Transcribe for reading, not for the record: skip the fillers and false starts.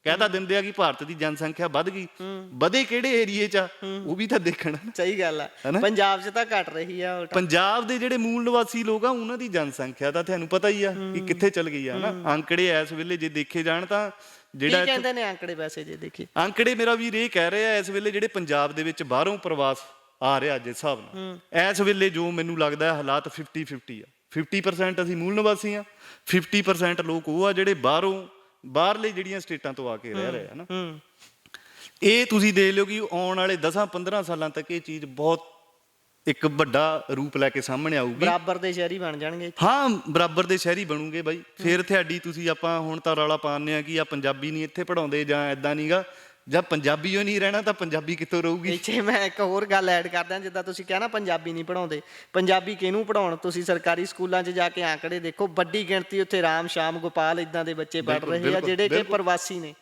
ਕਹਿ ਤਾਂ ਦਿੰਦੇ ਆ ਕਿ ਭਾਰਤ ਦੀ ਜਨਸੰਖਿਆ ਵੱਧ ਗਈ, ਵਧੇ ਕਿਹੜੇ ਏਰੀਏ 'ਚ ਆ ਉਹ ਵੀ ਤਾਂ ਦੇਖਣਾ। ਸਹੀ ਗੱਲ ਆ, ਪੰਜਾਬ 'ਚ ਤਾਂ ਘਟ ਰਹੀ ਆ ਉਲਟਾ। ਪੰਜਾਬ ਦੇ ਜਿਹੜੇ ਮੂਲ ਨਿਵਾਸੀ ਲੋਕ ਆ ਉਹਨਾਂ ਦੀ ਜਨਸੰਖਿਆ ਤਾਂ ਤੁਹਾਨੂੰ ਪਤਾ ਹੀ ਆ ਕਿ ਕਿੱਥੇ ਚਲ ਗਈ ਆ ਨਾ। ਅੰਕੜੇ ਇਸ ਵੇਲੇ ਜੇ ਦੇਖੇ ਜਾਣ ਤਾਂ ਜਿਹੜਾ ਕਹਿੰਦੇ ਨੇ ਅੰਕੜੇ, ਵੈਸੇ ਜੇ ਦੇਖੀ ਅੰਕੜੇ ਮੇਰਾ ਵੀਰ ਇਹ ਕਹਿ ਰਿਹਾ ਇਸ ਵੇਲੇ ਜਿਹੜੇ ਪੰਜਾਬ ਦੇ ਵਿੱਚ ਬਾਹਰੋਂ ਪ੍ਰਵਾਸ ਆ ਰਿਹਾ ਜਿਸ ਹਿਸਾਬ ਨਾਲ ਇਸ ਵੇਲੇ ਜੋ ਮੈਨੂੰ ਲੱਗਦਾ ਹਾਲਾਤ 50-50 ਆ। 50% ਅਸੀਂ ਮੂਲ ਨਿਵਾਸੀ ਆ, 50% ਲੋਕ ਉਹ ਆ ਜਿਹੜੇ ਬਾਹਰਲੇ ਜਿਹੜੀਆਂ ਸਟੇਟਾਂ ਤੋਂ ਆ ਕੇ ਰਹਿ ਰਹੇ ਆ ਨਾ। ਇਹ ਤੁਸੀਂ ਦੇਖ ਲਿਓ ਕਿ ਆਉਣ ਵਾਲੇ 10-15 ਸਾਲਾਂ ਤੱਕ ਇਹ ਚੀਜ਼ ਬਹੁਤ ਇੱਕ ਵੱਡਾ ਰੂਪ ਲੈ ਕੇ ਸਾਹਮਣੇ ਆਊਗੀ। ਬਰਾਬਰ ਦੇ ਸ਼ਹਿਰੀ ਬਣ ਜਾਣਗੇ। ਹਾਂ, ਬਰਾਬਰ ਦੇ ਸ਼ਹਿਰੀ ਬਣੂਗੇ ਬਾਈ। ਫਿਰ ਤੁਹਾਡੀ ਤੁਸੀਂ ਆਪਾਂ ਹੁਣ ਤਾਂ ਰੌਲਾ ਪਾਉਂਦੇ ਆ ਕਿ ਆ ਪੰਜਾਬੀ ਨਹੀਂ ਇੱਥੇ ਪੜ੍ਹਾਉਂਦੇ ਜਾਂ ਇੱਦਾਂ ਨਹੀਂਗਾ। ਜਦ ਪੰਜਾਬੀ ਓ ਨਹੀਂ ਰਹਿਣਾ ਤਾਂ ਪੰਜਾਬੀ ਕਿੱਥੋਂ ਰਹੂਗੀ? ਇੱਥੇ ਮੈਂ ਇੱਕ ਹੋਰ ਗੱਲ ਐਡ ਕਰਦਾ, ਜਿੱਦਾਂ ਤੁਸੀਂ ਕਿਹਾ ਨਾ ਪੰਜਾਬੀ ਨਹੀਂ ਪੜ੍ਹਾਉਂਦੇ, ਪੰਜਾਬੀ ਕਿਹਨੂੰ ਪੜ੍ਹਾਉਣ? ਤੁਸੀਂ ਸਰਕਾਰੀ ਸਕੂਲਾਂ 'ਚ ਜਾ ਕੇ ਆਂਕੜੇ ਦੇਖੋ, ਵੱਡੀ ਗਿਣਤੀ ਉੱਥੇ ਰਾਮ, ਸ਼ਾਮ, ਗੋਪਾਲ ਇੱਦਾਂ ਦੇ ਬੱਚੇ ਪੜ੍ਹ ਰਹੇ ਆ ਜਿਹੜੇ ਕਿ ਪ੍ਰਵਾਸੀ ਨੇ।